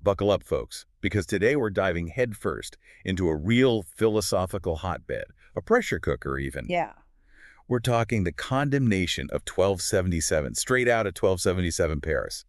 Buckle up, folks, because today we're diving headfirst into a real philosophical hotbed, a pressure cooker even. Yeah. We're talking the condemnation of 1277, straight out of 1277 Paris.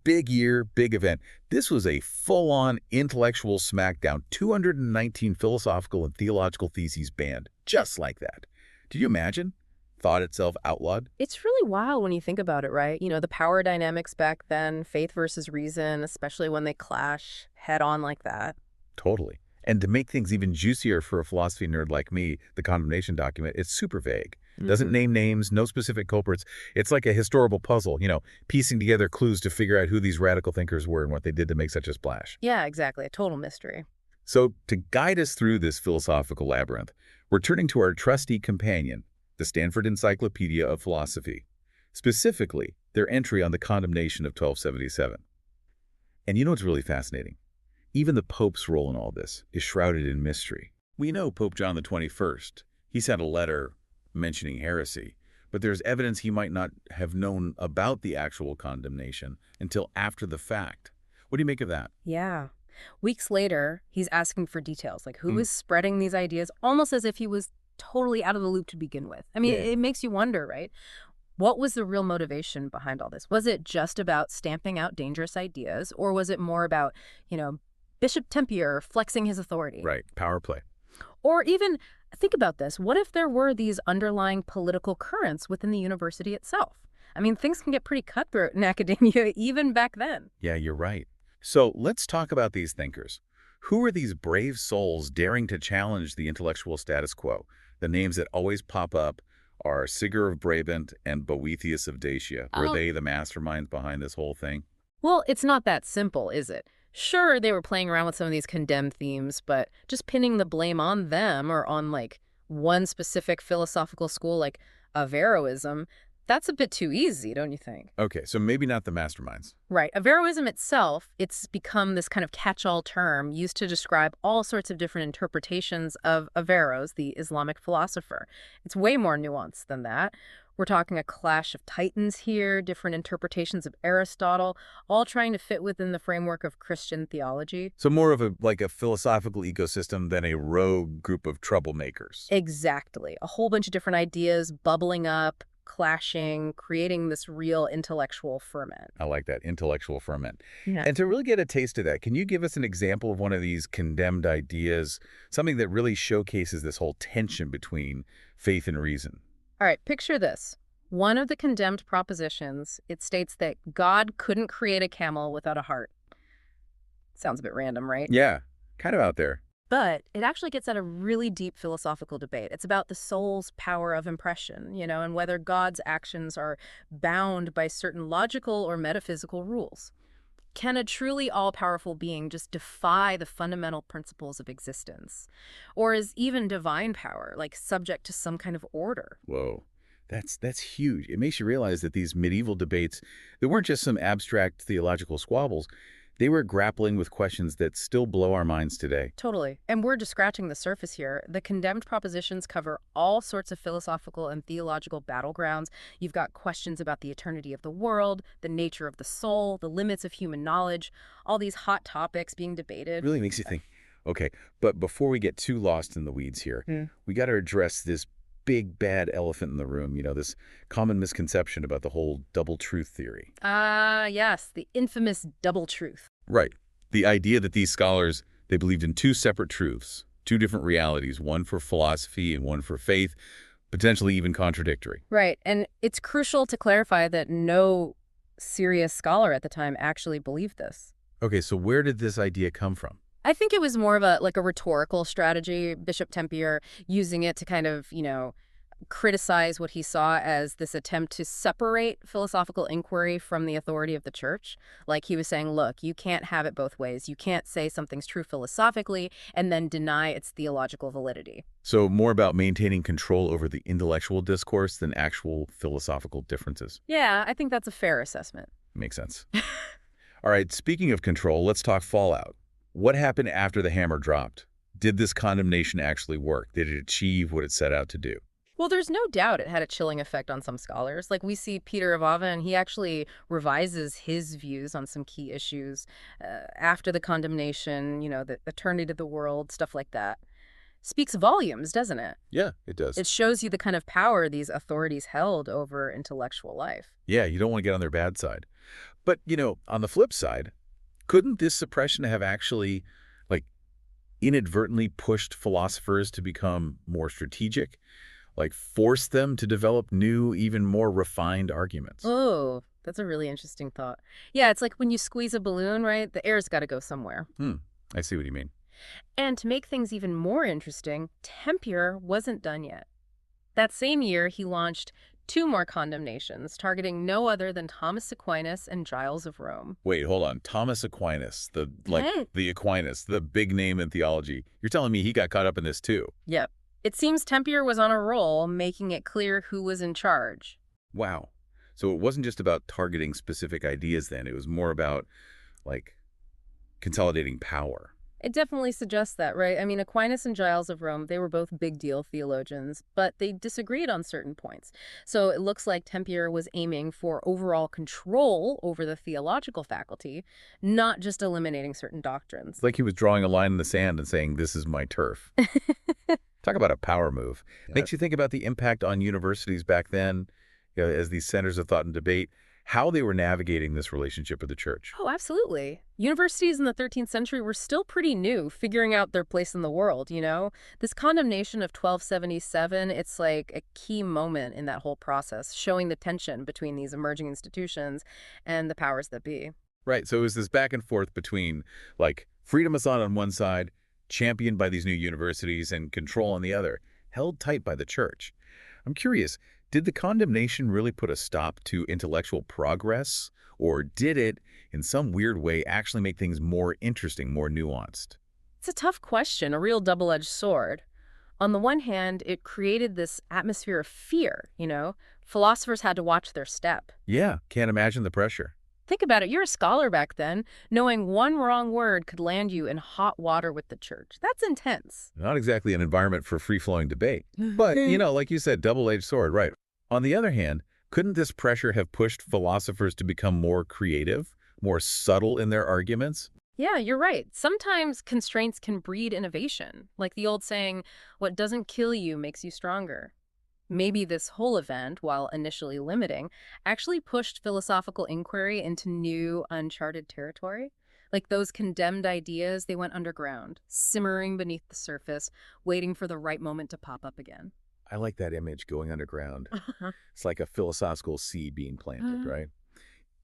Big year, big event. This was a full-on intellectual smackdown, 219 philosophical and theological theses banned, just like that. Did you imagine? Thought itself outlawed? It's really wild when you think about it, right? The power dynamics back then, faith versus reason, especially when they clash head on like that. Totally. And to make things even juicier for a philosophy nerd like me, the condemnation document, it's super vague. Doesn't name names, no specific culprits. It's like a historical puzzle, piecing together clues to figure out who these radical thinkers were and what they did to make such a splash. Yeah, exactly. A total mystery. So to guide us through this philosophical labyrinth, we're turning to our trusty companion, the Stanford Encyclopedia of Philosophy, specifically their entry on the condemnation of 1277. And you know what's really fascinating? Even the Pope's role in all this is shrouded in mystery. We know Pope John the 21st. He sent a letter mentioning heresy, but there's evidence he might not have known about the actual condemnation until after the fact. What do you make of that? Yeah. Weeks later, he's asking for details, like who is spreading these ideas, almost as if he was totally out of the loop to begin with. I mean, it makes you wonder, right? What was the real motivation behind all this? Was it just about stamping out dangerous ideas, or was it more about, Bishop Tempier flexing his authority? Right, power play. Or even, think about this, what if there were these underlying political currents within the university itself? I mean, things can get pretty cutthroat in academia even back then. Yeah, you're right. So let's talk about these thinkers. Who are these brave souls daring to challenge the intellectual status quo? The names that always pop up are Siger of Brabant and Boethius of Dacia. Were they the masterminds behind this whole thing? Well, it's not that simple, is it? Sure, they were playing around with some of these condemned themes, but just pinning the blame on them or on, one specific philosophical school like Averroism, that's a bit too easy, don't you think? Okay, so maybe not the masterminds. Right. Averroism itself, it's become this kind of catch-all term used to describe all sorts of different interpretations of Averroes, the Islamic philosopher. It's way more nuanced than that. We're talking a clash of titans here, different interpretations of Aristotle, all trying to fit within the framework of Christian theology. So more of a philosophical ecosystem than a rogue group of troublemakers. Exactly. A whole bunch of different ideas bubbling up, clashing, creating this real intellectual ferment. I like that, intellectual ferment. Yeah. And to really get a taste of that, can you give us an example of one of these condemned ideas, something that really showcases this whole tension between faith and reason? All right, picture this. One of the condemned propositions, it states that God couldn't create a camel without a heart. Sounds a bit random, right? Yeah, kind of out there. But it actually gets at a really deep philosophical debate. It's about the soul's power of impression, and whether God's actions are bound by certain logical or metaphysical rules. Can a truly all-powerful being just defy the fundamental principles of existence? Or is even divine power, subject to some kind of order? Whoa, that's huge. It makes you realize that these medieval debates, they weren't just some abstract theological squabbles. They were grappling with questions that still blow our minds today. Totally. And we're just scratching the surface here. The condemned propositions cover all sorts of philosophical and theological battlegrounds. You've got questions about the eternity of the world, the nature of the soul, the limits of human knowledge, all these hot topics being debated. Really makes you think. Okay, but before we get too lost in the weeds here, we got to address this big bad elephant in the room, this common misconception about the whole double truth theory. Yes, the infamous double truth. Right. The idea that these scholars, they believed in two separate truths, two different realities, one for philosophy and one for faith, potentially even contradictory. Right, and it's crucial to clarify that no serious scholar at the time actually believed this. Okay, so where did this idea come from? I think it was more of a rhetorical strategy, Bishop Tempier using it to kind of, criticize what he saw as this attempt to separate philosophical inquiry from the authority of the church. Like he was saying, look, you can't have it both ways. You can't say something's true philosophically and then deny its theological validity. So more about maintaining control over the intellectual discourse than actual philosophical differences. Yeah, I think that's a fair assessment. Makes sense. All right, speaking of control, let's talk fallout. What happened after the hammer dropped? Did this condemnation actually work? Did it achieve what it set out to do? Well, there's no doubt it had a chilling effect on some scholars. Like we see Peter of Ava, and he actually revises his views on some key issues after the condemnation, the eternity of the world, stuff like that. Speaks volumes, doesn't it? Yeah, it does. It shows you the kind of power these authorities held over intellectual life. Yeah, you don't want to get on their bad side. But, on the flip side, couldn't this suppression have actually, like, inadvertently pushed philosophers to become more strategic? Like, force them to develop new, even more refined arguments? Oh, that's a really interesting thought. Yeah, it's like when you squeeze a balloon, right? The air's got to go somewhere. I see what you mean. And to make things even more interesting, Tempier wasn't done yet. That same year, he launched two more condemnations, targeting no other than Thomas Aquinas and Giles of Rome. Wait, hold on. Thomas Aquinas, Hey. the Aquinas, the big name in theology. You're telling me he got caught up in this too? Yep. It seems Tempier was on a roll, making it clear who was in charge. Wow. So it wasn't just about targeting specific ideas then. It was more about, like, consolidating power. It definitely suggests that, right? I mean, Aquinas and Giles of Rome, they were both big deal theologians, but they disagreed on certain points. So it looks like Tempier was aiming for overall control over the theological faculty, not just eliminating certain doctrines. It's like he was drawing a line in the sand and saying, this is my turf. Talk about a power move. Yeah. Makes you think about the impact on universities back then, as these centers of thought and debate, how they were navigating this relationship with the church. Oh, absolutely. Universities in the 13th century were still pretty new, figuring out their place in the world. This condemnation of 1277, it's like a key moment in that whole process, showing the tension between these emerging institutions and the powers that be. Right, so it was this back and forth between, like, freedom of thought on one side, championed by these new universities, and control on the other, held tight by the church. I'm curious, did the condemnation really put a stop to intellectual progress, or did it, in some weird way, actually make things more interesting, more nuanced? It's a tough question, a real double-edged sword. On the one hand, it created this atmosphere of fear. Philosophers had to watch their step. Yeah, can't imagine the pressure. Think about it, you're a scholar back then. Knowing one wrong word could land you in hot water with the church. That's intense. Not exactly an environment for free-flowing debate. But, like you said, double-edged sword, right. On the other hand, couldn't this pressure have pushed philosophers to become more creative, more subtle in their arguments? Yeah, you're right. Sometimes constraints can breed innovation. Like the old saying, what doesn't kill you makes you stronger. Maybe this whole event, while initially limiting, actually pushed philosophical inquiry into new, uncharted territory. Like those condemned ideas, they went underground, simmering beneath the surface, waiting for the right moment to pop up again. I like that image, going underground. It's like a philosophical seed being planted, right?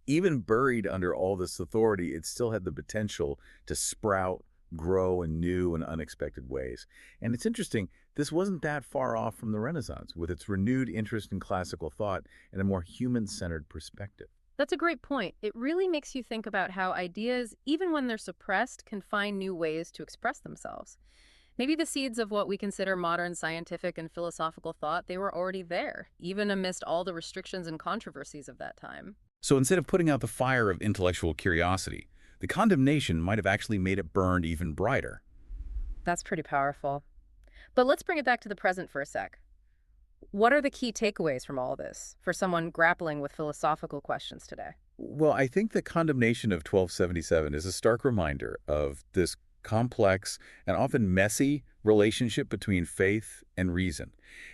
Even buried under all this authority, it still had the potential to sprout, grow in new and unexpected ways. And it's interesting, this wasn't that far off from the Renaissance, with its renewed interest in classical thought and a more human-centered perspective. That's a great point. It really makes you think about how ideas, even when they're suppressed, can find new ways to express themselves. Maybe the seeds of what we consider modern scientific and philosophical thought, they were already there, even amidst all the restrictions and controversies of that time. So instead of putting out the fire of intellectual curiosity, the condemnation might have actually made it burn even brighter. That's pretty powerful. But let's bring it back to the present for a sec. What are the key takeaways from all this for someone grappling with philosophical questions today? Well, I think the condemnation of 1277 is a stark reminder of this complex and often messy relationship between faith and reason.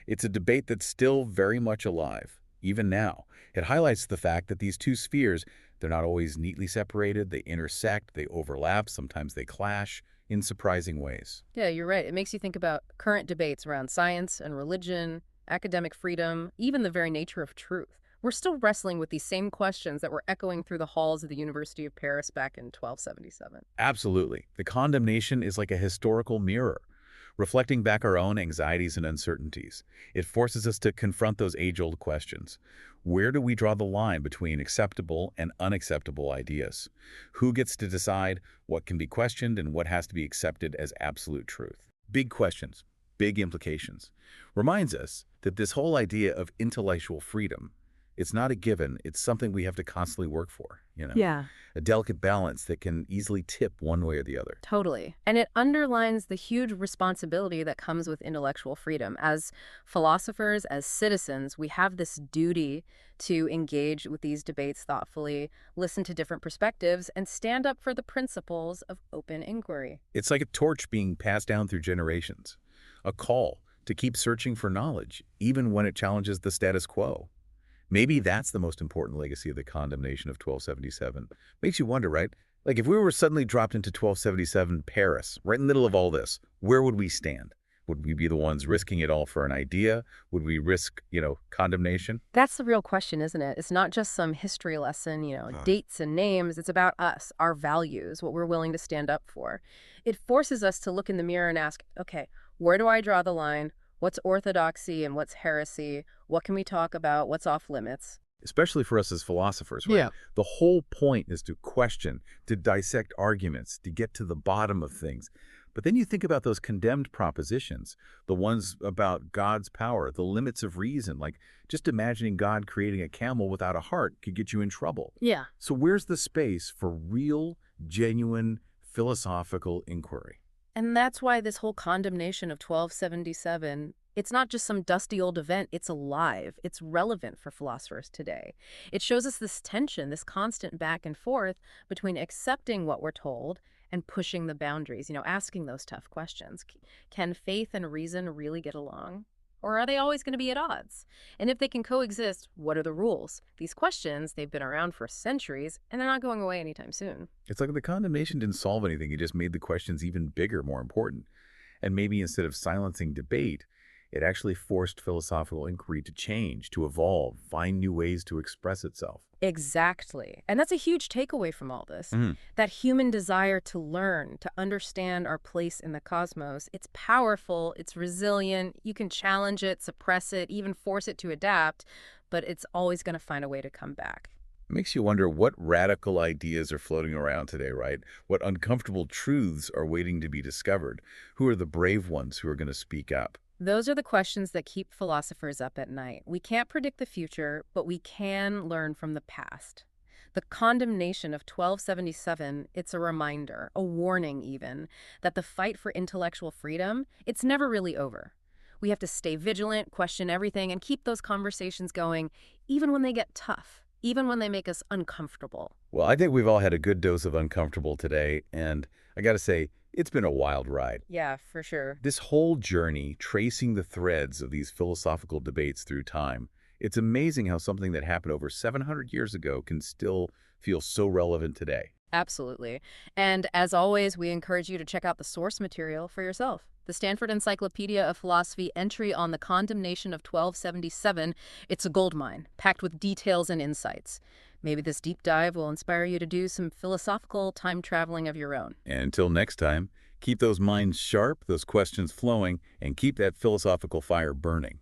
It's a debate that's still very much alive, even now. It highlights the fact that these two spheres, they're not always neatly separated. They intersect, they overlap, sometimes they clash in surprising ways. Yeah, you're right. It makes you think about current debates around science and religion, academic freedom, even the very nature of truth. We're still wrestling with these same questions that were echoing through the halls of the University of Paris back in 1277. Absolutely. The condemnation is like a historical mirror, reflecting back our own anxieties and uncertainties. It forces us to confront those age-old questions. Where do we draw the line between acceptable and unacceptable ideas? Who gets to decide what can be questioned and what has to be accepted as absolute truth? Big questions, big implications. Reminds us that this whole idea of intellectual freedom It's not a given. It's something we have to constantly work for, Yeah. a delicate balance that can easily tip one way or the other. Totally. And it underlines the huge responsibility that comes with intellectual freedom. As philosophers, as citizens, we have this duty to engage with these debates thoughtfully, listen to different perspectives, and stand up for the principles of open inquiry. It's like a torch being passed down through generations, a call to keep searching for knowledge, even when it challenges the status quo. Maybe that's the most important legacy of the condemnation of 1277. Makes you wonder, right? Like if we were suddenly dropped into 1277 Paris, right in the middle of all this, where would we stand? Would we be the ones risking it all for an idea? Would we risk, condemnation? That's the real question, isn't it? It's not just some history lesson, dates and names. It's about us, our values, what we're willing to stand up for. It forces us to look in the mirror and ask, okay, where do I draw the line? What's orthodoxy and what's heresy? What can we talk about? What's off limits? Especially for us as philosophers, right? Yeah. The whole point is to question, to dissect arguments, to get to the bottom of things. But then you think about those condemned propositions, the ones about God's power, the limits of reason, like just imagining God creating a camel without a heart could get you in trouble. Yeah. So where's the space for real, genuine, philosophical inquiry? And that's why this whole condemnation of 1277, it's not just some dusty old event, it's alive. It's relevant for philosophers today. It shows us this tension, this constant back and forth between accepting what we're told and pushing the boundaries, asking those tough questions. Can faith and reason really get along? Or are they always going to be at odds? And if they can coexist, what are the rules? These questions, they've been around for centuries, and they're not going away anytime soon. It's like the condemnation didn't solve anything. It just made the questions even bigger, more important. And maybe instead of silencing debate, it actually forced philosophical inquiry to change, to evolve, find new ways to express itself. Exactly. And that's a huge takeaway from all this. That human desire to learn, to understand our place in the cosmos, it's powerful, it's resilient, you can challenge it, suppress it, even force it to adapt, but it's always going to find a way to come back. It makes you wonder what radical ideas are floating around today, right? What uncomfortable truths are waiting to be discovered? Who are the brave ones who are going to speak up? Those are the questions that keep philosophers up at night. We can't predict the future, but we can learn from the past. The condemnation of 1277, it's a reminder, a warning even, that the fight for intellectual freedom, it's never really over. We have to stay vigilant, question everything, and keep those conversations going, even when they get tough, even when they make us uncomfortable. Well, I think we've all had a good dose of uncomfortable today, and I got to say, it's been a wild ride. Yeah, for sure. This whole journey, tracing the threads of these philosophical debates through time, it's amazing how something that happened over 700 years ago can still feel so relevant today. Absolutely. And as always, we encourage you to check out the source material for yourself. The Stanford Encyclopedia of Philosophy entry on the condemnation of 1277, it's a goldmine, packed with details and insights. Maybe this deep dive will inspire you to do some philosophical time traveling of your own. And until next time, keep those minds sharp, those questions flowing, and keep that philosophical fire burning.